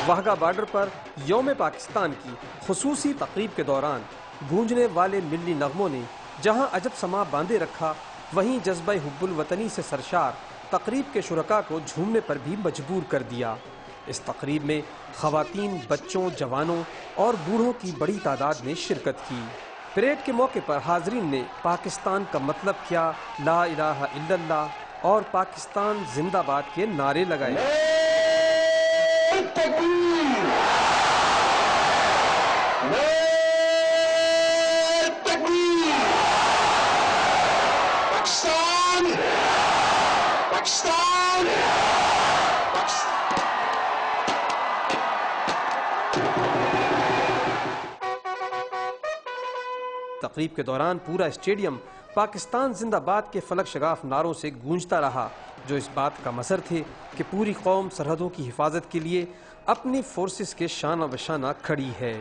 Wagah border پر یوم پاکستان کی خصوصی تقریب کے دوران گونجنے والے ملی نغموں نے جہاں عجب سما باندھے رکھا، وہیں جذبہ حب الوطنی سے سرشار تقریب کے شرکاء کو جھومنے پر بھی مجبور کر دیا۔ اس تقریب میں خواتین، بچوں، جوانوں اور بوڑھوں کی بڑی تعداد نے شرکت کی۔ پریڈ کے موقع پر حاضرین نے پاکستان کا مطلب کیا، لا الہ الا اللہ اور پاکستان زندہ باد کے نعرے لگائے۔ تقریب کے دوران پورا اسٹیڈیم پاکستان زندہ باد کے فلک شگاف نعروں سے گونجتا رہا، جو اس بات کا مظہر تھے کہ پوری قوم سرحدوں کی حفاظت کے لیے اپنی فورسز کے شانہ بشانہ کھڑی ہے۔